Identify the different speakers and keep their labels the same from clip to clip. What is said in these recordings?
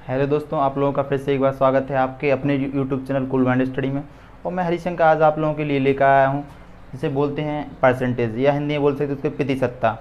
Speaker 1: Hello दोस्तों, आप लोगों का फिर से एक बार स्वागत है आपके अपने YouTube channel cool mind study में। और मैं हरिशंकर आज आप लोगों के लिए लेकर आया हूँ जिसे बोलते हैं परसेंटेज, या हिंदी में बोल सकते उसके प्रतिशतता।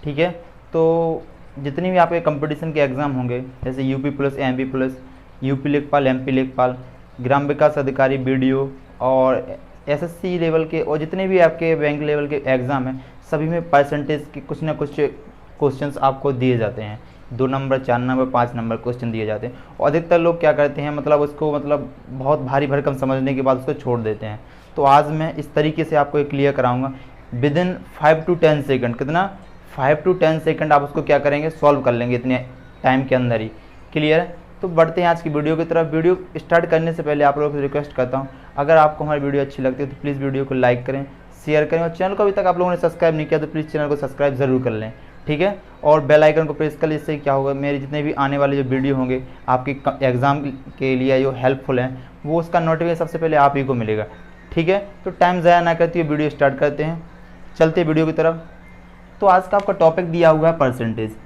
Speaker 1: ठीक है, तो जितनी भी आपके कंपटीशन के एग्ज़ाम होंगे जैसे UP plus, MP plus, UP लेखपाल, एमपी लेखपाल, ग्राम विकास अधिकारी, बीडीओ और एसएससी लेवल के, और जितने भी आपके बैंक लेवल के एग्ज़ाम हैं सभी में परसेंटेज के कुछ ना कुछ क्वेश्चंस आपको दिए जाते हैं। 2 नंबर, 4 नंबर, 5 नंबर क्वेश्चन दिए जाते हैं। और अधिकतर लोग क्या करते हैं, मतलब उसको बहुत भारी भरकम समझने के बाद उसको छोड़ देते हैं। तो आज मैं इस तरीके से आपको क्लियर कराऊंगा विद इन 5 to 10 सेकंड। कितना? 5 to 10 सेकंड आप उसको क्या करेंगे, सॉल्व कर लेंगे इतने टाइम के अंदर ही। क्लियर है? तो बढ़ते हैं आज की वीडियो की तरफ। वीडियो स्टार्ट करने से पहले आप लोगों से रिक्वेस्ट करता हूँ, अगर आपको हमारी वीडियो अच्छी लगती है तो प्लीज़ वीडियो को लाइक करें, शेयर करें, और चैनल को अभी तक आप लोगों ने सब्सक्राइब नहीं किया तो प्लीज़ चैनल को सब्सक्राइब ज़रूर कर लें। ठीक है, और बेल आइकन को प्रेस कर लें। इससे क्या होगा, मेरे जितने भी आने वाले जो वीडियो होंगे आपके एग्ज़ाम के लिए जो हेल्पफुल हैं वो उसका नोटिफिकेशन सबसे पहले आप ही को मिलेगा। ठीक है, तो टाइम ज़ाया ना करते हुए वीडियो स्टार्ट करते हैं, चलते वीडियो की तरफ। तो आज का आपका टॉपिक दिया हुआ है परसेंटेज।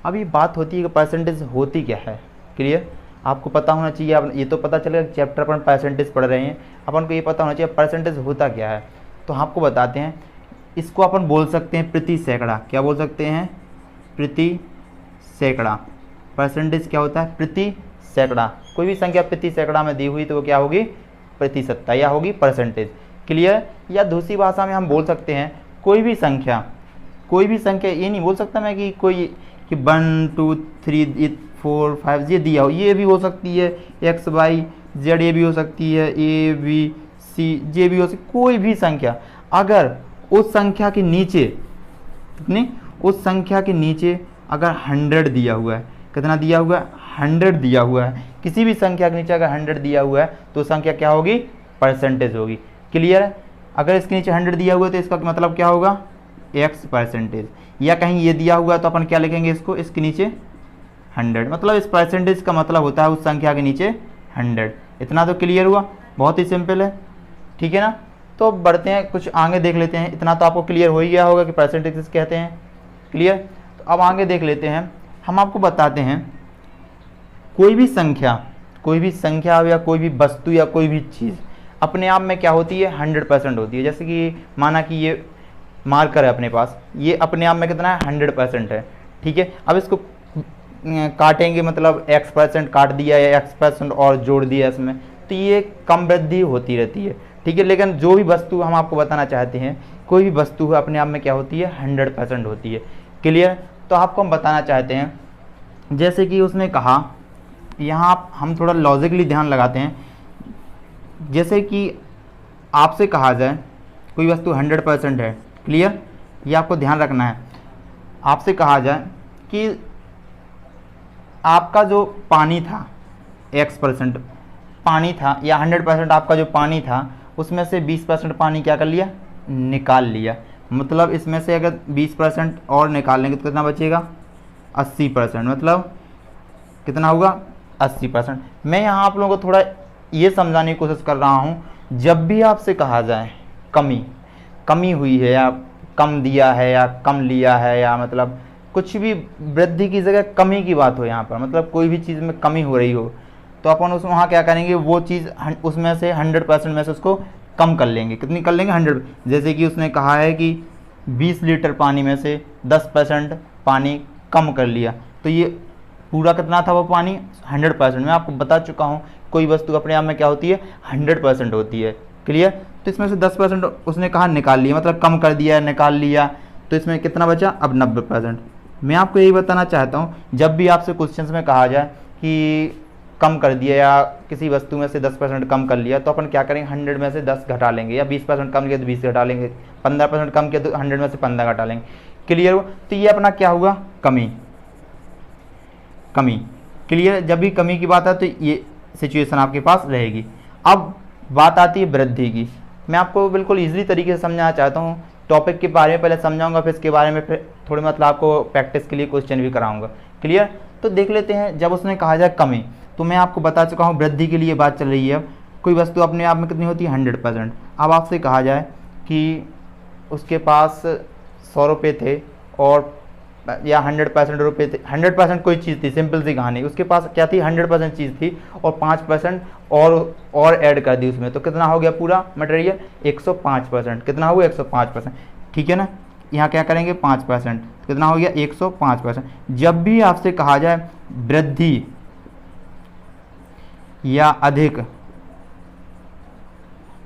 Speaker 1: अब ये बात होती है कि परसेंटेज होती क्या है। क्लियर? आपको पता होना चाहिए। आप ये तो पता चलेगा चैप्टर अपन परसेंटेज पढ़ रहे हैं, अपन को ये पता होना चाहिए परसेंटेज होता क्या है। तो आपको बताते हैं, इसको अपन बोल सकते हैं प्रति सैकड़ा। क्या बोल सकते हैं? प्रति सैकड़ा। परसेंटेज क्या होता है? प्रति सैकड़ा। कोई भी संख्या प्रति सैकड़ा में दी हुई तो वो क्या होगी? प्रतिशतता, या होगी परसेंटेज। क्लियर? या दूसरी भाषा में हम बोल सकते हैं कोई भी संख्या, ये नहीं बोल सकता मैं कि कोई कि 1 2 3 4 5 ये दिया हो, ये भी हो सकती है एक्स वाई जेड, ये भी हो सकती है ए बी सी, ये भी हो सकती, कोई भी संख्या अगर उस संख्या के नीचे, कितनी, उस संख्या के नीचे अगर 100 दिया हुआ है, कितना दिया हुआ है? 100 दिया हुआ है। किसी भी संख्या के नीचे अगर 100 दिया हुआ है तो संख्या क्या होगी? परसेंटेज होगी। क्लियर है? अगर इसके नीचे 100 दिया हुआ है तो इसका मतलब क्या होगा? X percentage. या कहीं ये दिया हुआ है तो अपन क्या लिखेंगे इसको, इसके नीचे 100, मतलब इस परसेंटेज का मतलब होता है उस संख्या के नीचे 100। इतना तो क्लियर हुआ, बहुत ही सिंपल है। ठीक है ना? तो बढ़ते हैं, कुछ आगे देख लेते हैं। इतना तो आपको क्लियर हो ही गया होगा कि परसेंटेज किसे कहते हैं। क्लियर? तो अब आगे देख लेते हैं। हम आपको बताते हैं कोई भी संख्या या कोई भी वस्तु या कोई भी चीज़ अपने आप में क्या होती है? 100% होती है। जैसे कि माना कि ये मार्कर है अपने पास, ये अपने आप में कितना है? 100% है। ठीक है, अब इसको काटेंगे, मतलब x% काट दिया या x% और जोड़ दिया इसमें, तो ये कम वृद्धि होती रहती है। ठीक है, लेकिन जो भी वस्तु हम आपको बताना चाहते हैं, कोई भी वस्तु अपने आप में क्या होती है? 100% होती है। क्लियर? तो आपको हम बताना चाहते हैं, जैसे कि उसने कहा, यहाँ हम थोड़ा लॉजिकली ध्यान लगाते हैं। जैसे कि आपसे कहा जाए कोई वस्तु 100% है। क्लियर? ये आपको ध्यान रखना है। आपसे कहा जाए कि आपका जो पानी था, x% पानी था, या 100% आपका जो पानी था उसमें से 20% पानी क्या कर लिया? निकाल लिया। मतलब इसमें से अगर 20% और निकाल लेंगे तो कितना बचेगा? 80%। मतलब कितना होगा? 80%। मैं यहाँ आप लोगों को थोड़ा ये समझाने की कोशिश कर रहा हूँ, जब भी आपसे कहा जाए कमी हुई है, या कम दिया है, या कम लिया है, या मतलब कुछ भी वृद्धि की जगह कमी की बात हो, यहाँ पर मतलब कोई भी चीज़ में कमी हो रही हो, तो अपन उस वहाँ क्या करेंगे, वो चीज़ उसमें से 100% में से उसको कम कर लेंगे। कितनी कर लेंगे? 100। जैसे कि उसने कहा है कि 20 लीटर पानी में से 10% पानी कम कर लिया, तो ये पूरा कितना था वो पानी? 100%। मैं आपको बता चुका हूँ कोई वस्तु अपने आप में क्या होती है? 100% होती है। क्लियर? तो इसमें से 10% उसने कहा निकाल लिया, मतलब कम कर दिया, निकाल लिया, तो इसमें कितना बचा? अब 90%। मैं आपको यही बताना चाहता हूँ, जब भी आपसे क्वेश्चंस में कहा जाए कि कम कर दिया या किसी वस्तु में से 10% कम कर लिया, तो अपन क्या करेंगे? 100 में से 10 घटा लेंगे, या 20% कम किया तो 20 घटा लेंगे, 15% कम किया तो 100 में से 15 घटा लेंगे। क्लियर हो? तो ये अपना क्या हुआ? कमी। क्लियर? जब भी कमी की बात है तो ये सिचुएशन आपके पास रहेगी। अब बात आती है वृद्धि की। मैं आपको बिल्कुल ईजिली तरीके से समझाना चाहता हूँ। टॉपिक के बारे में पहले समझाऊंगा, फिर इसके बारे में फिर थोड़ी मतलब आपको प्रैक्टिस के लिए क्वेश्चन भी कराऊंगा। क्लियर? तो देख लेते हैं, जब उसने कहा जाए कमी, तो मैं आपको बता चुका हूँ वृद्धि के लिए बात चल रही है। अब कोई वस्तु अपने आप में कितनी होती है? 100%। अब आपसे कहा जाए कि उसके पास 100 रुपये थे और या 100% रुपये थे, 100% कोई चीज़ थी, सिंपल सी कहानी, उसके पास क्या थी 100% चीज़ थी और 5% और ऐड कर दी उसमें, तो कितना हो गया पूरा मटेरियल 105%, कितना हो गया 105%, ठीक है ना। यहाँ क्या करेंगे 5%, कितना हो गया 105%। जब भी आपसे कहा जाए वृद्धि या अधिक,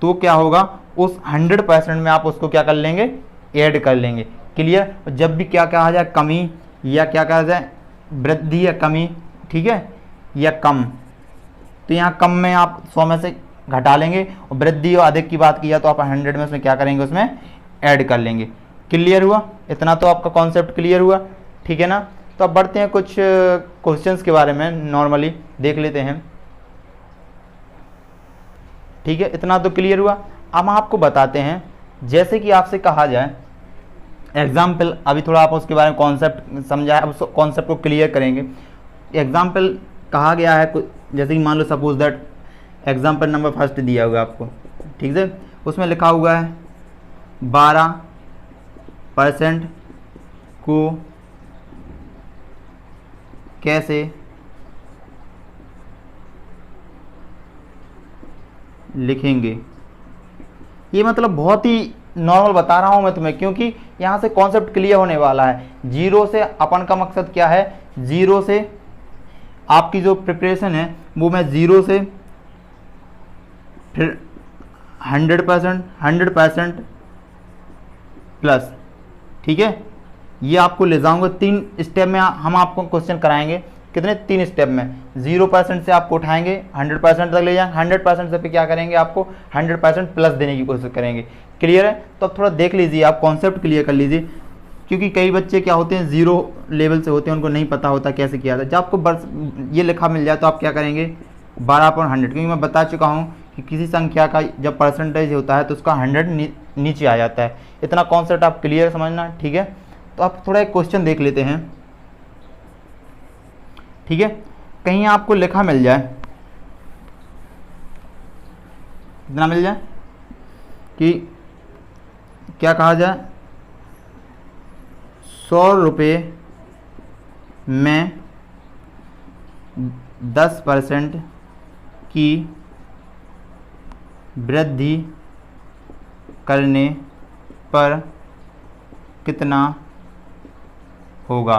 Speaker 1: तो क्या होगा उस 100% में आप उसको क्या कर लेंगे, ऐड कर लेंगे, क्लियर। जब भी क्या कहा जाए कमी या क्या कहा जाए वृद्धि या कमी, ठीक है, या कम, तो यहाँ कम में आप 100 में से घटा लेंगे और वृद्धि और अधिक की बात की जाए तो आप 100 में उसमें क्या करेंगे, उसमें ऐड कर लेंगे। क्लियर हुआ, इतना तो आपका कॉन्सेप्ट क्लियर हुआ, ठीक है ना। तो अब बढ़ते हैं कुछ क्वेश्चंस के बारे में, नॉर्मली देख लेते हैं, ठीक है, इतना तो क्लियर हुआ। अब आपको बताते हैं, जैसे कि आपसे कहा जाए एग्जाम्पल, अभी थोड़ा आप उसके बारे में कॉन्सेप्ट समझाए, अब कॉन्सेप्ट को क्लियर करेंगे। एग्जाम्पल कहा गया है, जैसे कि मान लो suppose that example number first दिया हुआ आपको, ठीक है, उसमें लिखा हुआ है 12% को कैसे लिखेंगे। ये मतलब बहुत ही नॉर्मल बता रहा हूं मैं तुम्हें, क्योंकि यहां से कॉन्सेप्ट क्लियर होने वाला है। जीरो से अपन का मकसद क्या है, जीरो से आपकी जो प्रिपरेशन है वो मैं जीरो से फिर 100% प्लस, ठीक है, ये आपको ले जाऊंगा 3 स्टेप में। हम आपको क्वेश्चन कराएंगे कितने, 3 स्टेप में। 0% से आपको उठाएंगे 100% तक ले जाएंगे, 100% से फिर क्या करेंगे, आपको 100% प्लस देने की कोशिश करेंगे। क्लियर है, तो अब थोड़ा देख लीजिए, आप कॉन्सेप्ट क्लियर कर लीजिए, क्योंकि कई बच्चे क्या होते हैं जीरो लेवल से होते हैं, उनको नहीं पता होता कैसे किया था। जब आपको ये लिखा मिल जाए तो आप क्या करेंगे 12/100, क्योंकि मैं बता चुका हूँ कि किसी संख्या का जब परसेंटेज होता है तो उसका 100 नीचे आ जाता है। इतना कॉन्सेप्ट आप क्लियर समझना, ठीक है। तो आप थोड़ा एक क्वेश्चन देख लेते हैं, ठीक है, कहीं आपको लिखा मिल जाए, कितना मिल जाए कि क्या कहा जाए 100 रुपये में 10% की वृद्धि करने पर कितना होगा।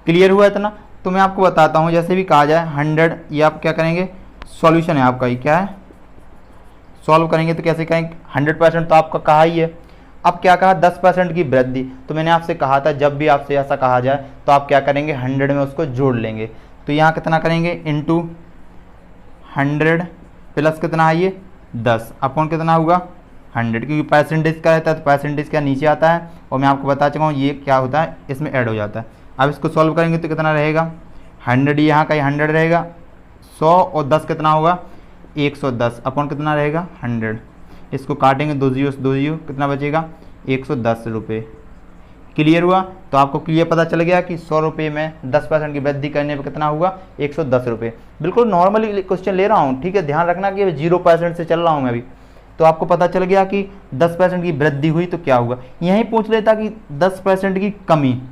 Speaker 1: क्लियर हुआ इतना। तो मैं आपको बताता हूँ, जैसे भी कहा जाए 100, ये आप क्या करेंगे, सॉल्यूशन है आपका, ये क्या है, सॉल्व करेंगे तो कैसे करेंगे, 100% तो आपका कहा ही है। अब क्या कहा 10% की वृद्धि, तो मैंने आपसे कहा था जब भी आपसे ऐसा कहा जाए तो आप क्या करेंगे 100 में उसको जोड़ लेंगे। तो यहाँ कितना करेंगे, इंटू 100 प्लस कितना है ये 10 अपॉन कितना होगा 100, क्योंकि परसेंटेज का रहता है तो परसेंटेज क्या नीचे आता है, और मैं आपको बता चुका हूँ ये क्या होता है, इसमें ऐड हो जाता है। अब इसको सॉल्व करेंगे तो कितना रहेगा 100, यहाँ का 100 रहेगा, 100 और 10 कितना होगा 110 अपॉन कितना रहेगा 100। इसको काटेंगे 2 जीरो 2 जीरो, कितना बचेगा 110 रुपये। क्लियर हुआ। तो आपको क्लियर पता चल गया कि 100 रुपये में 10% की वृद्धि करने पर कितना हुआ 110 रुपये। बिल्कुल नॉर्मली क्वेश्चन ले रहा हूँ, ठीक है, ध्यान रखना कि 0% से चल रहा हूँ मैं अभी। तो आपको पता चल गया कि 10% की वृद्धि हुई तो क्या हुआ। यहीं पूछ लेता कि 10% की कमी,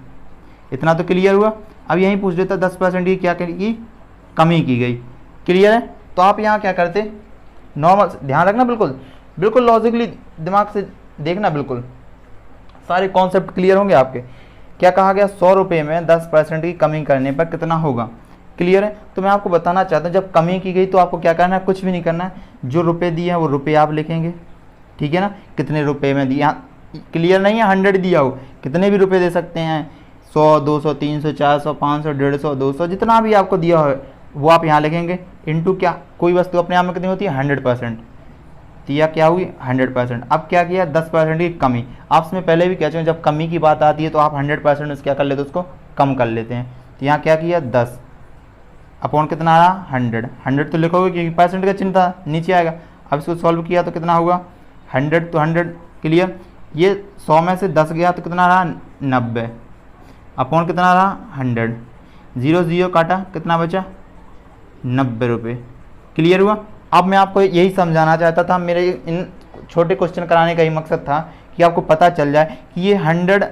Speaker 1: इतना तो क्लियर हुआ। अब यहीं पूछ लेता 10% की क्या की कमी की गई। क्लियर है। तो आप यहाँ क्या करते, नॉर्मल ध्यान रखना, बिल्कुल बिल्कुल लॉजिकली दिमाग से देखना, बिल्कुल सारे कॉन्सेप्ट क्लियर होंगे आपके। क्या कहा गया 100 रुपये में 10% की कमी करने पर कितना होगा। क्लियर है। तो मैं आपको बताना चाहता हूँ जब कमी की गई तो आपको क्या करना है, कुछ भी नहीं करना है, जो रुपए दिए हैं वो रुपए आप लिखेंगे, ठीक है ना, कितने रुपए में दिया। क्लियर नहीं है 100 दिया हो, कितने भी रुपए दे सकते हैं, 100 200 300 400 500 150 200 जितना भी आपको दिया हो वो आप यहाँ लिखेंगे। इंटू क्या, कोई वस्तु अपने आप में कितनी होती है 100%, दिया क्या हुई 100%। अब क्या किया 10% की कमी। आप इसमें पहले भी कह चुके हैं जब कमी की बात आती है तो आप 100% क्या कर लेते हैं, उसको कम कर लेते हैं। तो यहाँ क्या किया 10 अपॉन कितना आया 100, 100 तो लिखोगे क्योंकि परसेंट का चिन्ह था नीचे आएगा। अब इसको सॉल्व किया तो कितना होगा 100 तो 100। क्लियर। ये 100 में से 10 गया तो कितना रहा 90 अपॉन कितना रहा 100, 0 0 काटा कितना बचा 90 रुपये। क्लियर हुआ। अब मैं आपको यही समझाना चाहता था, मेरे इन छोटे क्वेश्चन कराने का ही मकसद था कि आपको पता चल जाए कि ये 100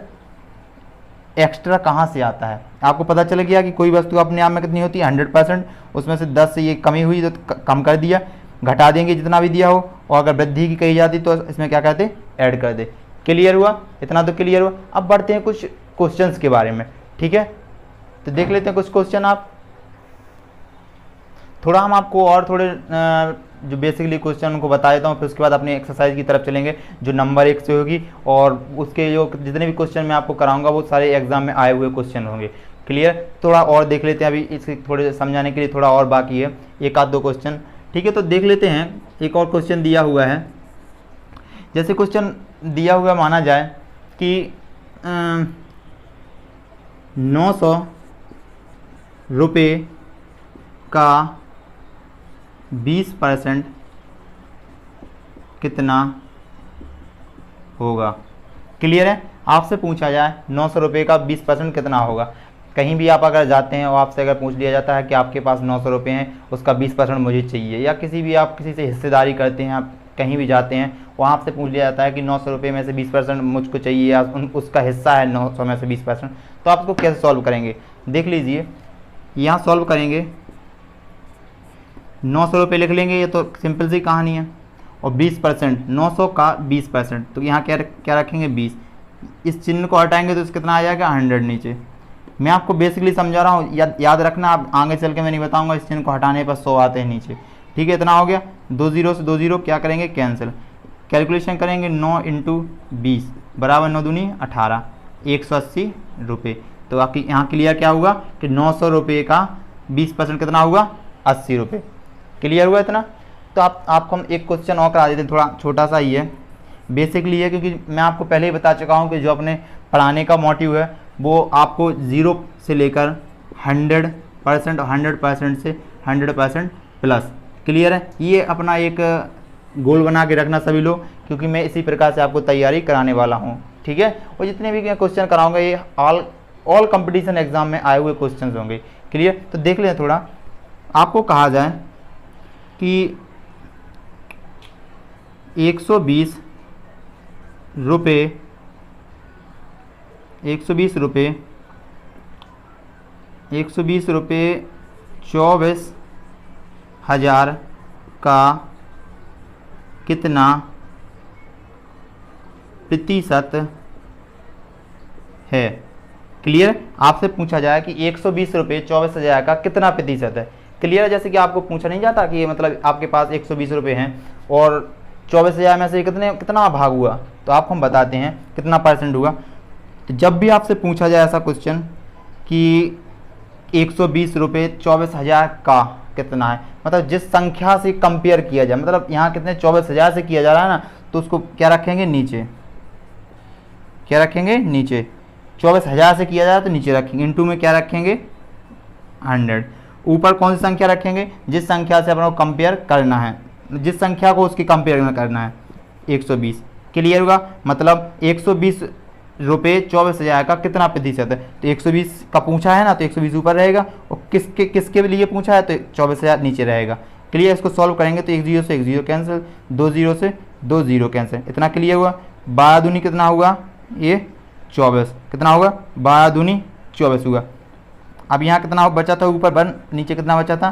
Speaker 1: एक्स्ट्रा कहाँ से आता है। आपको पता चल गया कि कोई वस्तु अपने आप में कितनी होती है 100%, उसमें से 10 से ये कमी हुई तो कम कर दिया, घटा देंगे जितना भी दिया हो, और अगर वृद्धि की कही जाती तो इसमें क्या कहते ऐड कर दे। क्लियर हुआ, इतना तो क्लियर हुआ। अब बढ़ते हैं कुछ क्वेश्चंस के बारे में, ठीक है। तो देख लेते हैं कुछ क्वेश्चन। आप थोड़ा हम आपको और थोड़े जो बेसिकली क्वेश्चन उनको बता देता हूँ, फिर उसके बाद अपनी एक्सरसाइज की तरफ चलेंगे जो नंबर 1 से होगी, और उसके जो जितने भी क्वेश्चन मैं आपको कराऊंगा वो सारे एग्जाम में आए हुए क्वेश्चन होंगे। क्लियर, थोड़ा और देख लेते हैं, अभी इसके थोड़े समझाने के लिए थोड़ा और बाकी है, एक आध दो क्वेश्चन, ठीक है। तो देख लेते हैं, एक और क्वेश्चन दिया हुआ है। जैसे क्वेश्चन दिया हुआ माना जाए कि 900 रुपये का 20% कितना होगा। क्लियर है, आपसे पूछा जाए 900 रुपये का 20% कितना होगा। कहीं भी आप अगर जाते हैं और आपसे अगर पूछ लिया जाता है कि आपके पास 900 रुपये हैं, उसका 20% मुझे चाहिए, या किसी भी आप किसी से हिस्सेदारी करते हैं, आप कहीं भी जाते हैं, वहाँ आपसे पूछ लिया जाता है कि 900 रुपये में से 20% मुझको चाहिए, या उसका हिस्सा है 900 में से 20%, तो आप उसको कैसे सॉल्व करेंगे। देख लीजिए, यहाँ सॉल्व करेंगे, 900 रुपये लिख लेंगे, ये तो सिंपल सी कहानी है, और 20%, 900 का 20%, तो यहाँ क्या रखेंगे 20, इस चिन्ह को हटाएंगे तो कितना आ जाएगा 100 नीचे। मैं आपको बेसिकली समझा रहा हूँ, याद रखना, आप आगे चल के मैं नहीं बताऊँगा। इस चिन्ह को हटाने पर 100 आते हैं नीचे, ठीक है। इतना हो गया, 2 जीरो से 2 जीरो क्या करेंगे कैंसिल, कैलकुलेशन करेंगे 9 × 20 बराबर 9 दूनी 18, 180 रुपये। तो आपकी यहाँ क्लियर क्या हुआ कि 900 रुपये का 20% कितना हुआ 80 रुपये। क्लियर हुआ इतना। तो आपको हम एक क्वेश्चन और करा देते हैं, थोड़ा छोटा सा ही है, बेसिकली है, क्योंकि मैं आपको पहले ही बता चुका हूँ कि जो अपने पढ़ाने का मोटिव है वो आपको 0 से लेकर 100% और 100% से 100% प्लस। क्लियर है, ये अपना एक गोल बना के रखना सभी लोग, क्योंकि मैं इसी प्रकार से आपको तैयारी कराने वाला हूँ, ठीक है। और जितने भी क्वेश्चन कराऊंगा ये ऑल कंपटीशन एग्जाम में आए हुए क्वेश्चन होंगे। क्लियर, तो देख लें थोड़ा। आपको कहा जाए कि 120 रुपये 24,000 का कितना प्रतिशत है। क्लियर, आपसे पूछा जाए कि 120 रुपये 24,000 का कितना प्रतिशत है। क्लियर है, जैसे कि आपको पूछा नहीं जाता कि मतलब आपके पास 120 रुपये हैं और 24,000 में से कितना भाग हुआ, तो आपको हम बताते हैं कितना परसेंट हुआ। तो जब भी आपसे पूछा जाए ऐसा क्वेश्चन कि 120 रुपये 24,000 का कितना है, मतलब जिस संख्या से कंपेयर किया जाए, मतलब यहाँ कितने 24,000 से किया जा रहा है ना, तो उसको क्या रखेंगे नीचे, क्या रखेंगे नीचे। 24,000 से किया जाए तो नीचे रखेंगे, इंटू में क्या रखेंगे 100, ऊपर कौन सी संख्या रखेंगे जिस संख्या से अपने को कंपेयर करना है, जिस संख्या को उसकी कंपेयर करना है 120। क्लियर होगा, मतलब 120 रुपये 24,000 का कितना प्रतिशत है, तो 120 का पूछा है ना, तो 120 ऊपर रहेगा, और किसके लिए पूछा है तो 24,000 नीचे रहेगा। क्लियर, इसको सॉल्व करेंगे तो 1 0 से 1 0 कैंसिल, 2 0 से 2 0 कैंसिल। इतना क्लियर हुआ। 12 दूनी कितना हुआ, ये 24, कितना होगा 12 दूनी 24 हुआ। अब यहाँ कितना बचा था ऊपर 1, नीचे कितना बचा था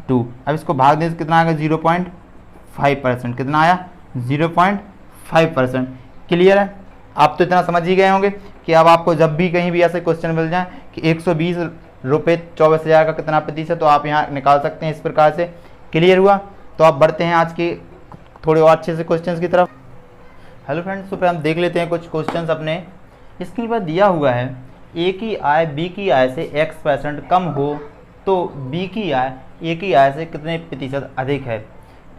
Speaker 1: 2। अब इसको भाग दें तो कितना आएगा 0.5%, कितना आया 0.5%। क्लियर है, आप तो इतना समझ ही गए होंगे कि अब आपको जब भी कहीं भी ऐसे क्वेश्चन मिल जाए कि 120 रुपये 24,000 का कितना प्रतिशत, तो आप यहाँ निकाल सकते हैं इस प्रकार से। क्लियर हुआ, तो आप बढ़ते हैं आज के थोड़े और अच्छे से क्वेश्चन की तरफ। हेलो फ्रेंड्स, तो फिर हम देख लेते हैं कुछ क्वेश्चन अपने स्क्रीन पर दिया हुआ है। ए की आय बी की आय से x% कम हो तो बी की आय ए की आय से कितने प्रतिशत अधिक है।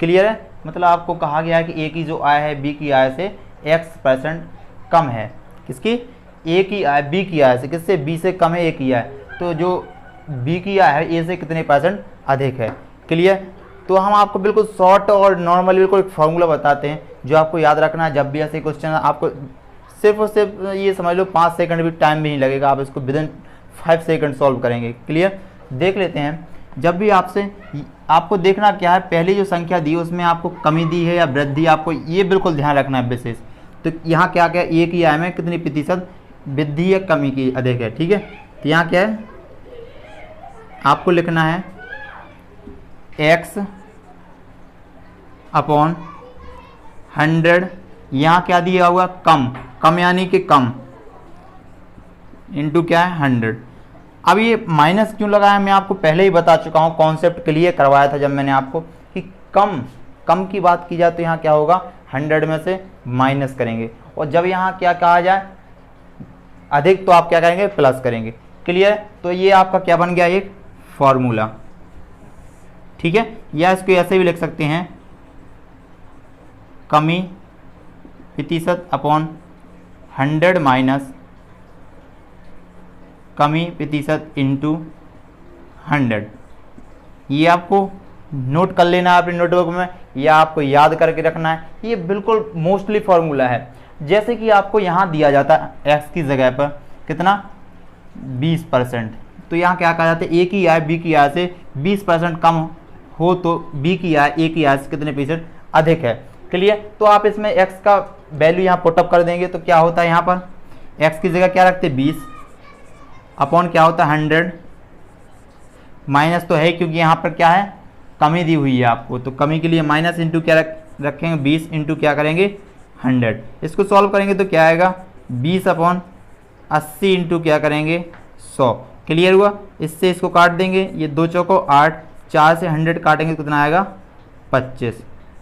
Speaker 1: क्लियर है, मतलब आपको कहा गया है कि ए की जो आय है बी की आय से x% कम है। किसकी, ए की आय बी की आय से, किससे, बी से कम है ए की आय, तो जो बी की आय है ए से कितने % अधिक है। क्लियर, तो हम आपको बिल्कुल शॉर्ट और नॉर्मल बिल्कुल एक फार्मूला बताते हैं जो आपको याद रखना है। जब भी ऐसे क्वेश्चन आपको सिर्फ और सिर्फ ये समझ लो 5 सेकंड भी टाइम भी नहीं लगेगा, आप इसको विदिन 5 सेकंड सॉल्व करेंगे। क्लियर, देख लेते हैं। जब भी आपको देखना क्या है, पहली जो संख्या दी उसमें आपको कमी दी है या वृद्धि, आपको ये बिल्कुल ध्यान रखना है विशेष। तो यहाँ क्या क्या, ए की आय में कितनी प्रतिशत वृद्धि या कमी की अधिक है, ठीक है। तो यहाँ क्या है, आपको लिखना है x अपॉन 100, यहाँ क्या दिया हुआ, कम, कम यानी कि कम, इंटू क्या है 100। अब ये माइनस क्यों लगाया, मैं आपको पहले ही बता चुका हूँ, कॉन्सेप्ट क्लियर करवाया था जब मैंने आपको कि कम कम की बात की जाए तो यहाँ क्या होगा, 100 में से माइनस करेंगे, और जब यहाँ क्या कहा जाए अधिक तो आप क्या करेंगे, प्लस करेंगे। क्लियर। तो ये आपका क्या बन गया, एक फॉर्मूला, ठीक है। या इसको ऐसे भी लिख सकते हैं, कमी प्रतिशत अपॉन 100 माइनस कमी प्रतिशत इंटू 100। ये आपको नोट कर लेना है अपने नोटबुक में, या आपको याद करके रखना है। ये बिल्कुल मोस्टली फॉर्मूला है। जैसे कि आपको यहाँ दिया जाता है x की जगह पर कितना 20%, तो यहाँ क्या कहा जाता है, ए की आय बी की आय से 20% कम हो तो बी की आय ए की आय से कितने % अधिक है। क्लियर। तो आप इसमें x का वैल्यू यहाँ पुटअप कर देंगे तो क्या होता है, यहाँ पर x की जगह क्या रखते हैं 20 अपॉन क्या होता है 100, माइनस तो है क्योंकि यहाँ पर क्या है, कमी दी हुई है आपको, तो कमी के लिए माइनस इंटू क्या रखेंगे 20 इंटू क्या करेंगे 100। इसको सॉल्व करेंगे तो क्या आएगा 20 अपॉन 80 इंटू क्या करेंगे 100। क्लियर हुआ। इससे इसको काट देंगे, ये 2 चौको 8, 4 से 100 काटेंगे तो कितना आएगा 25।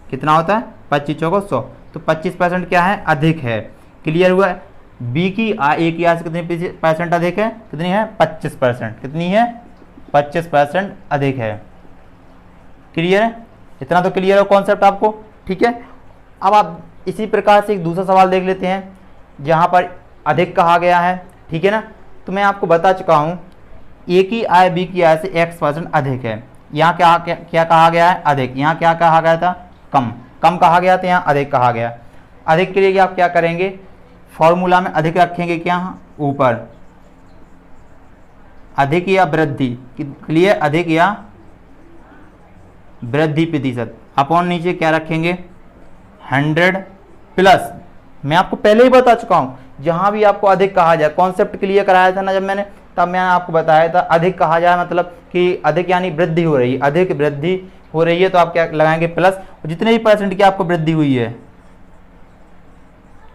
Speaker 1: कितना होता है 25 चौको 100, तो 25% क्या है, अधिक है। क्लियर हुआ। बी की ए की आय से कितनी % अधिक है, कितनी है 25%, कितनी है 25% अधिक है। क्लियर है। इतना तो क्लियर हो कॉन्सेप्ट आपको, ठीक है। अब आप इसी प्रकार से एक दूसरा सवाल देख लेते हैं जहाँ पर अधिक कहा गया है, ठीक है ना। तो मैं आपको बता चुका हूँ ए की आय बी की आय से x% अधिक है। यहाँ क्या कहा गया है, अधिक। यहाँ क्या कहा गया था, कम। कम कहा गया था, यहाँ अधिक कहा गया। अधिक के लिए आप क्या करेंगे, फॉर्मूला में अधिक रखेंगे क्या ऊपर, अधिक या वृद्धि, क्लियर, अधिक या वृद्धि प्रतिशत, अपॉन नीचे क्या रखेंगे 100 प्लस, मैं आपको पहले ही बता चुका हूं, जहां भी आपको अधिक कहा जाए, कॉन्सेप्ट क्लियर कराया था ना जब मैंने, तब मैंने आपको बताया था अधिक कहा जाए मतलब कि अधिक यानी वृद्धि हो रही है, अधिक वृद्धि हो रही है तो आप क्या लगाएंगे प्लस, जितने भी % की आपको वृद्धि हुई है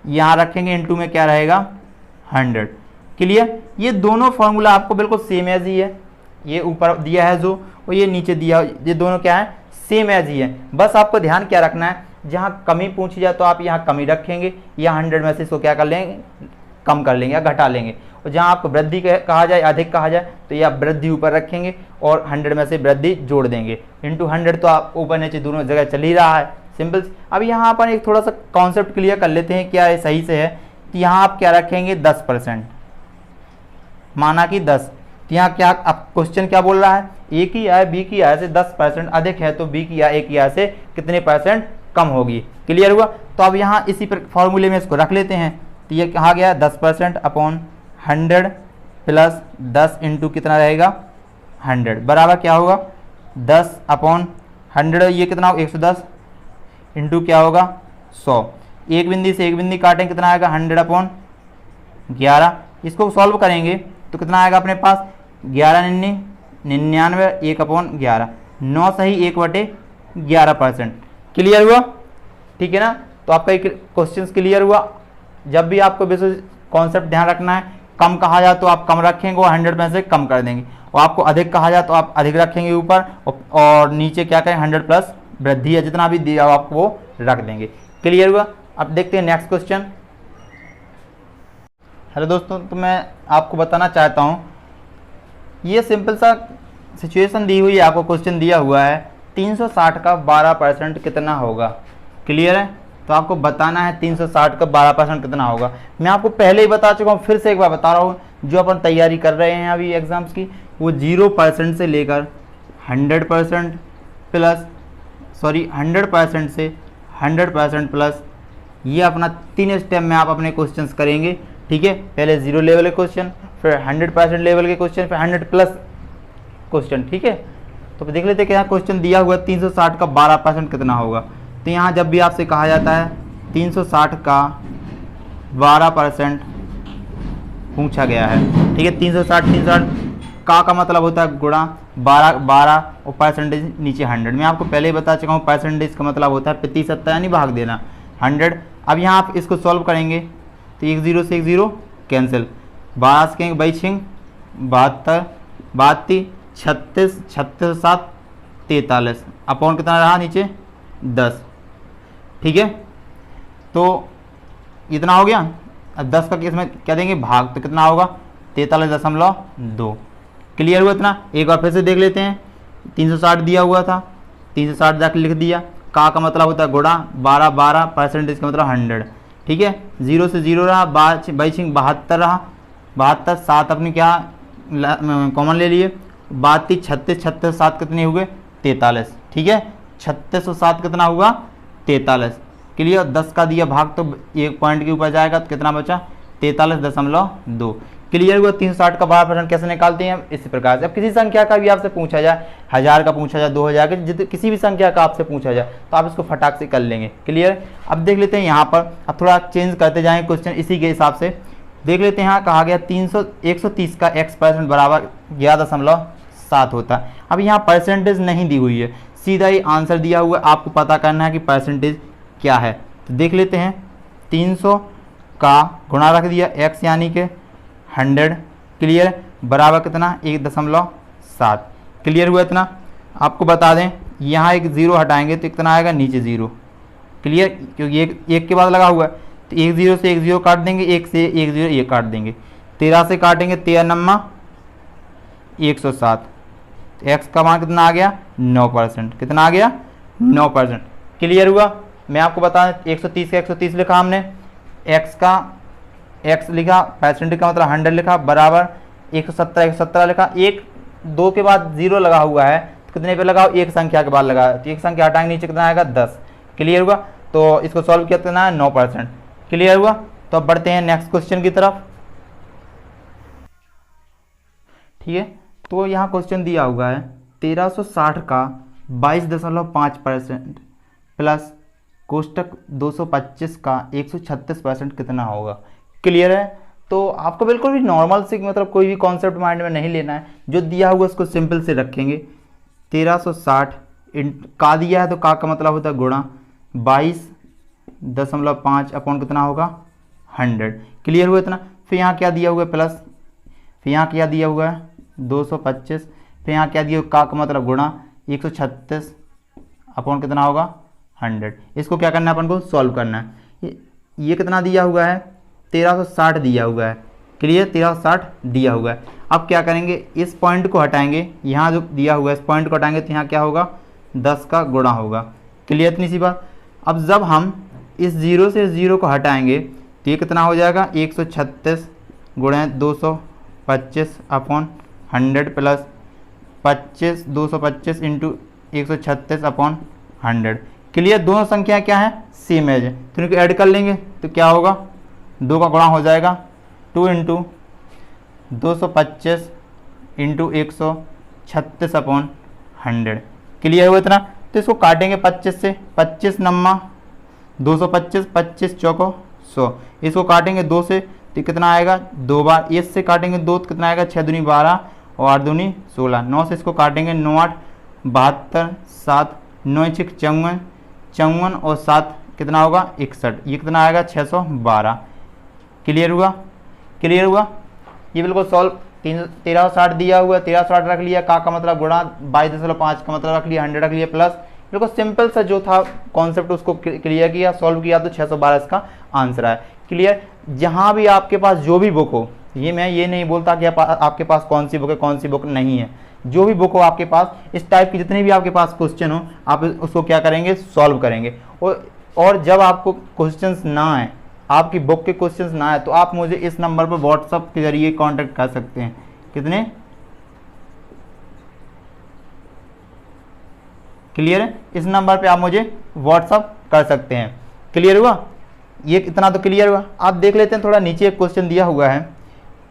Speaker 1: यहां रखेंगे, इनटू में क्या रहेगा 100। क्लियर। ये दोनों फॉर्मूला आपको बिल्कुल सेम एज ही है, ये ऊपर दिया है जो और ये नीचे दिया, ये दोनों क्या है, सेम एज ही है। बस आपको ध्यान क्या रखना है, जहाँ कमी पूछी जाए तो आप यहाँ कमी रखेंगे, या 100 में से इसको क्या कर लेंगे, कम कर लेंगे या घटा लेंगे। और जहाँ आपको वृद्धि कहा जाए, अधिक कहा जाए, तो ये आप वृद्धि ऊपर रखेंगे और 100 में से वृद्धि जोड़ देंगे, इंटू 100। तो आप ऊपर नीचे दोनों जगह चल ही रहा है, सिंपल। अब यहाँ अपन एक थोड़ा सा कॉन्सेप्ट क्लियर कर लेते हैं, क्या है सही से है। तो यहाँ आप क्या रखेंगे 10%, माना कि 10। तो यहाँ क्या अब क्वेश्चन क्या बोल रहा है, ए की आय बी की आय से 10% अधिक है तो बी की आय ए की आय से कितने % कम होगी। क्लियर हुआ। तो अब यहाँ इसी पर फॉर्मूले में इसको रख लेते हैं। तो ये कहा गया 10% अपॉन 100 प्लस 10 इंटू कितना रहेगा 100 बराबर क्या होगा 10 अपॉन 100, ये कितना होगा 110 इंटू क्या होगा 100। एक बिंदी से एक बिंदी काटें कितना आएगा 100 अपॉन 11। इसको सॉल्व करेंगे तो कितना आएगा अपने पास 11×99 1 अपॉन 11, 9 सही 1/11%। क्लियर हुआ, ठीक है ना। तो आपका एक क्वेश्चन क्लियर हुआ। जब भी आपको बेसिक कॉन्सेप्ट ध्यान रखना है, कम कहा जाए तो आप कम रखेंगे और 100 में से कम कर देंगे, और आपको अधिक कहा जाए तो आप अधिक रखेंगे ऊपर, और नीचे क्या करें 100 प्लस वृद्धि है जितना भी दिया आपको वो रख देंगे। क्लियर हुआ। अब देखते हैं नेक्स्ट क्वेश्चन। हेलो दोस्तों, तो मैं आपको बताना चाहता हूँ, ये सिंपल सा सिचुएशन दी हुई है, आपको क्वेश्चन दिया हुआ है 360 का 12% कितना होगा। क्लियर है। तो आपको बताना है 360 का 12% कितना होगा। मैं आपको पहले ही बता चुका हूँ, फिर से एक बार बता रहा हूँ, जो अपन तैयारी कर रहे हैं अभी एग्जाम्स की, वो 0% से लेकर 100% प्लस 100% से 100% प्लस, ये अपना 3 स्टेप में आप अपने क्वेश्चंस करेंगे। ठीक है, पहले 0 लेवल के क्वेश्चन, फिर 100% लेवल के क्वेश्चन, फिर 100 प्लस क्वेश्चन। ठीक है, तो देख लेते हैं कि यहाँ क्वेश्चन दिया हुआ 360 का 12% कितना होगा। तो यहाँ जब भी आपसे कहा जाता है 360 का 12% पूछा गया है। ठीक है, 360 का मतलब होता है गुणा 12 और परसेंटेज नीचे 100। मैं आपको पहले ही बता चुका हूँ परसेंटेज का मतलब होता है प्रतिशत यानी भाग देना 100। अब यहाँ आप इसको सॉल्व करेंगे तो 1 0 से 1 0 कैंसिल, 12 से कहेंगे 22 72 32 36 36 7 43 अपॉन कितना रहा नीचे 10। ठीक है, तो इतना हो गया। अब 10 का केस में क्या देंगे भाग, तो कितना होगा 43.2। क्लियर हुआ इतना। एक बार फिर से देख लेते हैं, 360 दिया हुआ था, 360 जाकर लिख दिया। का मतलब होता है गुणा 12 12 परसेंटेज का मतलब 100। ठीक है, 0 से 0 रहा, 72 रहा, 72 7 अपने क्या कॉमन ले लिए, 32 36 36 7 कितने हुए 43। ठीक है, 36 और 7 कितना हुआ 43। क्लियर, 10 का दिया भाग तो एक पॉइंट के ऊपर जाएगा तो कितना बचा 43.2। क्लियर हुआ। 360 का 12% कैसे निकालते हैं इसी प्रकार से। अब किसी संख्या का भी आपसे पूछा जाए, 1000 का पूछा जाए, 2000 का, किसी भी संख्या का आपसे पूछा जाए तो आप इसको फटाक से कर लेंगे। क्लियर। अब देख लेते हैं यहाँ पर, अब थोड़ा चेंज करते जाएंगे क्वेश्चन इसी के हिसाब से। देख लेते हैं, यहाँ कहा गया 130 का x% बराबर 11.7 होता है। अब यहाँ परसेंटेज नहीं दी हुई है, सीधा ही आंसर दिया हुआ है, आपको पता करना है कि परसेंटेज क्या है। तो देख लेते हैं, 300 का गुणा रख दिया x यानी कि 100। क्लियर, बराबर कितना 1.7। क्लियर हुआ इतना। आपको बता दें यहाँ एक 0 हटाएंगे तो कितना आएगा नीचे 0। क्लियर, क्योंकि एक के बाद लगा हुआ है तो 1 0 से 1 0 काट देंगे, 1 से 1 0 ये काट देंगे, 13 से काटेंगे 13 9 107। एक्स का मान कितना आ गया 9%। कितना आ गया 9%। क्लियर हुआ। मैं आपको बता दें 130 का 130 लिखा हमने, एक्स का एक्स लिखा, परसेंटेज का मतलब 100 लिखा, बराबर 117 लिखा। 1 2 के बाद 0 लगा हुआ है तो कितने पे लगाओ एक संख्या के बाद लगा, तो एक संख्या हटाएंगे नीचे कितना आएगा 10। क्लियर हुआ। तो इसको सॉल्व किया कितना है 9%। क्लियर हुआ। तो अब बढ़ते हैं नेक्स्ट क्वेश्चन की तरफ। ठीक है, तो यहाँ क्वेश्चन दिया हुआ है 1360 का 22.5% प्लस कोष्टक 225 का 136% कितना होगा। क्लियर है। तो आपको बिल्कुल भी नॉर्मल से मतलब कोई भी कॉन्सेप्ट माइंड में नहीं लेना है, जो दिया हुआ उसको सिंपल से रखेंगे। 1360 का दिया है तो का मतलब होता है गुणा 22.5 अपॉन कितना होगा 100। क्लियर हुआ इतना। फिर यहाँ क्या दिया हुआ है प्लस, फिर यहाँ क्या दिया हुआ है 225, फिर यहाँ क्या दिया हुआ का मतलब गुणा 136 अपॉन कितना होगा 100। इसको क्या करना है अपन को सॉल्व करना है। ये कितना दिया हुआ है 1360 दिया हुआ है। क्लियर, 1360 दिया हुआ है। अब क्या करेंगे इस पॉइंट को हटाएंगे, यहाँ जो दिया हुआ है इस पॉइंट को हटाएंगे तो यहाँ क्या होगा 10 का गुणा होगा। क्लियर, इतनी सी बात। अब जब हम इस 0 से 0 को हटाएंगे तो ये कितना हो जाएगा 136 गुणा 225 upon 100 plus 25 225 into 136 upon 100। Clear, दोनों संख्या क्या है सेम है, तो इनको ऐड कर लेंगे तो क्या होगा 2 का गुणा हो जाएगा 2 इंटू 225 इंटू 136 अपॉन 100। क्लियर हुआ इतना। तो इसको काटेंगे 25 से, 25 9 225, 25 चौको 100। इसको काटेंगे 2 से तो कितना आएगा 2 बार, इस से काटेंगे 2 तो कितना आएगा 6 दूनी 12 और 8 दूनी 16। 9 से इसको काटेंगे 9 8 72 7 9 6 54 54 और 7 कितना होगा 61। ये कितना आएगा 612। क्लियर हुआ। क्लियर हुआ। ये बिल्कुल सॉल्व 1360 दिया हुआ है, 1360 रख लिया, का मतलब गुणा 22.5 का मतलब रख लिया, 100 रख लिया प्लस। बिल्कुल सिंपल सा जो था कॉन्सेप्ट उसको क्लियर किया, सॉल्व किया तो 612 इसका आंसर है। क्लियर। जहाँ भी आपके पास जो भी बुक हो, ये मैं ये नहीं बोलता कि आपके पास कौन सी बुक है कौन सी बुक नहीं है, जो भी बुक हो आपके पास, इस टाइप की जितने भी आपके पास क्वेश्चन हो आप उसको क्या करेंगे सॉल्व करेंगे। और जब आपको क्वेश्चंस ना आए, आपकी बुक के क्वेश्चंस ना आए, तो आप मुझे इस नंबर पर व्हाट्सएप के जरिए कांटेक्ट कर सकते हैं। कितने क्लियर है, इस नंबर पे आप मुझे व्हाट्सएप कर सकते हैं। क्लियर हुआ। ये इतना तो क्लियर हुआ। आप देख लेते हैं थोड़ा नीचे एक क्वेश्चन दिया हुआ है,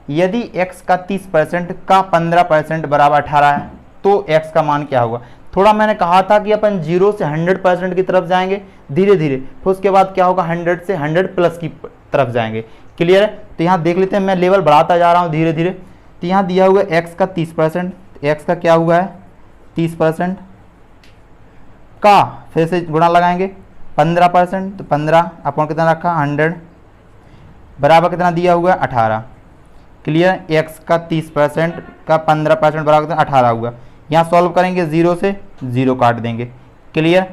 Speaker 1: यदि x का 30% का 15% बराबर 18 है तो x का मान क्या होगा। थोड़ा मैंने कहा था कि अपन 0 से 100% की तरफ जाएंगे धीरे धीरे, फिर उसके बाद क्या होगा 100 से 100 प्लस की तरफ जाएंगे। क्लियर है। तो यहाँ देख लेते हैं, मैं लेवल बढ़ाता जा रहा हूँ धीरे धीरे। तो यहाँ दिया हुआ है x का 30%, x का क्या हुआ है 30% का फिर से गुणा लगाएंगे 15%, तो 15 अपन कितना रखा 100 बराबर कितना दिया हुआ है 18। क्लियर, x का 30% का 15% बराबर कितना 18 हुआ। यहाँ सॉल्व करेंगे 0 से 0 काट देंगे। क्लियर,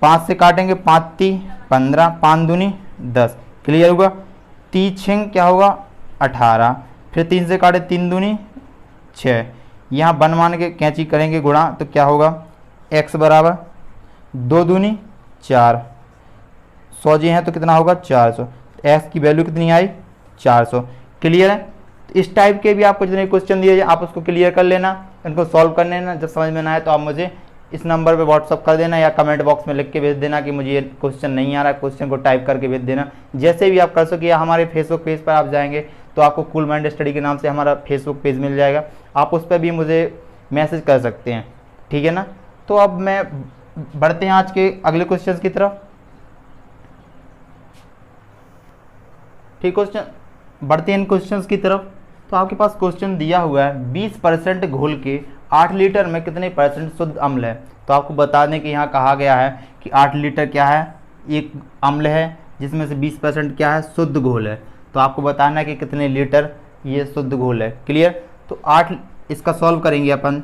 Speaker 1: 5 से काटेंगे 5 × 3 = 15, 5 दूनी 10। क्लियर हुआ, 3 × क्या होगा 18, फिर 3 से काटे 3 दूनी 6। यहाँ बन मान के कैंची करेंगे गुणा, तो क्या होगा x बराबर 2 दूनी 4, 100 जी हैं तो कितना होगा 400। x की वैल्यू कितनी आई 400। क्लियर है। तो इस टाइप के भी आपको जितने क्वेश्चन दिए आप उसको क्लियर कर लेना, इनको सॉल्व कर लेना। जब समझ में ना आए तो आप मुझे इस नंबर पे व्हाट्सअप कर देना या कमेंट बॉक्स में लिख के भेज देना कि मुझे ये क्वेश्चन नहीं आ रहा है, क्वेश्चन को टाइप करके भेज देना। जैसे भी आप कर सके, या हमारे फेसबुक पेज पर आप जाएंगे तो आपको कूल माइंड स्टडी के नाम से हमारा फेसबुक पेज मिल जाएगा, आप उस पर भी मुझे मैसेज कर सकते हैं। ठीक है ना। तो अब मैं बढ़ते हैं आज के अगले क्वेश्चन की तरफ। ठीक, क्वेश्चन बढ़ते हैं इन क्वेश्चंस की तरफ। तो आपके पास क्वेश्चन दिया हुआ है 20% घोल के 8 लीटर में कितने परसेंट शुद्ध अम्ल है। तो आपको बता दें कि यहाँ कहा गया है कि 8 लीटर क्या है एक अम्ल है, जिसमें से 20% क्या है शुद्ध घोल है। तो आपको बताना है कि कितने लीटर ये शुद्ध घोल है। क्लियर, तो 8 इसका सॉल्व करेंगे अपन।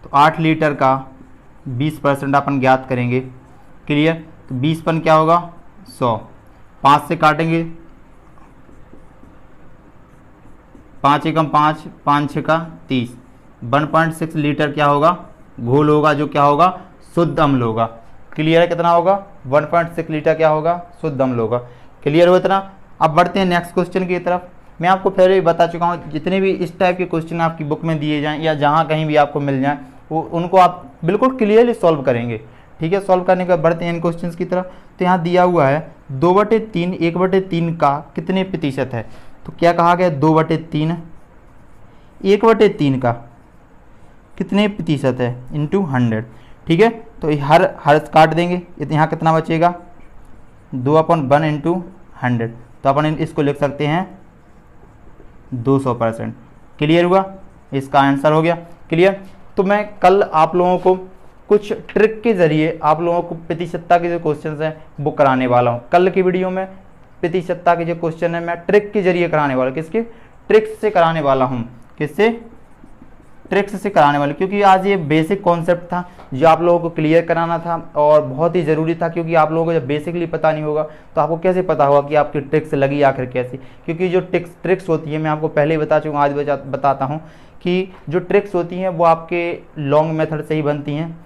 Speaker 1: तो 8 लीटर का 20% अपन ज्ञात करेंगे। क्लियर, तो 20 क्या होगा 100, 5 से काटेंगे 5 × 5 = 5 × 6 = 30। 1.6 लीटर क्या होगा घोल होगा, जो क्या होगा शुद्ध अम्ल होगा। क्लियर है, कितना होगा 1.6 लीटर क्या होगा शुद्ध अम्ल होगा। क्लियर हो इतना। अब बढ़ते हैं नेक्स्ट क्वेश्चन की तरफ। मैं आपको पहले ही बता चुका हूँ, जितने भी इस टाइप के क्वेश्चन आपकी बुक में दिए जाएँ या जहाँ कहीं भी आपको मिल जाए, वो उनको आप बिल्कुल क्लियरली सॉल्व करेंगे। ठीक है, सॉल्व करने के बाद बढ़ते हैं इन क्वेश्चन की तरफ। तो यहाँ दिया हुआ है 2/3 1/3 का कितने प्रतिशत है। तो क्या कहा गया 2/3 1/3 का कितने प्रतिशत है इंटू 100। ठीक है, तो हर काट देंगे, यहाँ कितना बचेगा 2/1 इंटू 100। तो अपन इसको लिख सकते हैं 200%। क्लियर हुआ, इसका आंसर हो गया। क्लियर। तो मैं कल आप लोगों को कुछ ट्रिक के ज़रिए आप लोगों को प्रतिशतता के जो क्वेश्चन हैं वो कराने वाला हूँ। कल की वीडियो में प्रतिशतता के जो क्वेश्चन है मैं ट्रिक के जरिए कराने वाला हूँ। किसके ट्रिक्स से कराने वाला हूँ, किससे ट्रिक्स से कराने वाले, क्योंकि आज ये बेसिक कॉन्सेप्ट था जो आप लोगों को क्लियर कराना था और बहुत ही ज़रूरी था। क्योंकि आप लोगों को जब बेसिकली पता नहीं होगा तो आपको कैसे पता होगा कि आपकी ट्रिक्स लगी आखिर कैसी। क्योंकि जो ट्रिक्स होती है मैं आपको पहले ही बता चुका हूँ, आज बताता हूँ कि जो ट्रिक्स होती हैं वो आपके लॉन्ग मेथड से ही बनती हैं।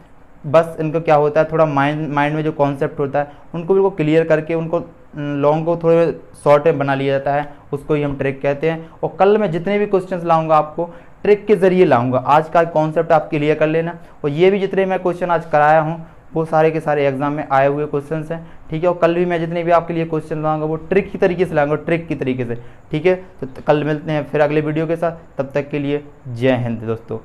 Speaker 1: बस इनको क्या होता है थोड़ा माइंड में जो कॉन्सेप्ट होता है उनको बिल्कुल क्लियर करके उनको लॉन्ग को थोड़े शॉर्ट में बना लिया जाता है, उसको ही हम ट्रिक कहते हैं। और कल मैं जितने भी क्वेश्चंस लाऊंगा आपको ट्रिक के जरिए लाऊंगा। आज का कॉन्सेप्ट आप क्लियर कर लेना। और ये भी जितने मैं क्वेश्चन आज कराया हूँ वो सारे के सारे एग्जाम में आए हुए क्वेश्चंस हैं। ठीक है, और कल भी मैं जितने भी आपके लिए क्वेश्चन लाऊंगा वो ट्रिक की तरीके से लाऊंगा, ट्रिक की तरीके से। ठीक है, तो कल मिलते हैं फिर अगले वीडियो के साथ। तब तक के लिए जय हिंद दोस्तों।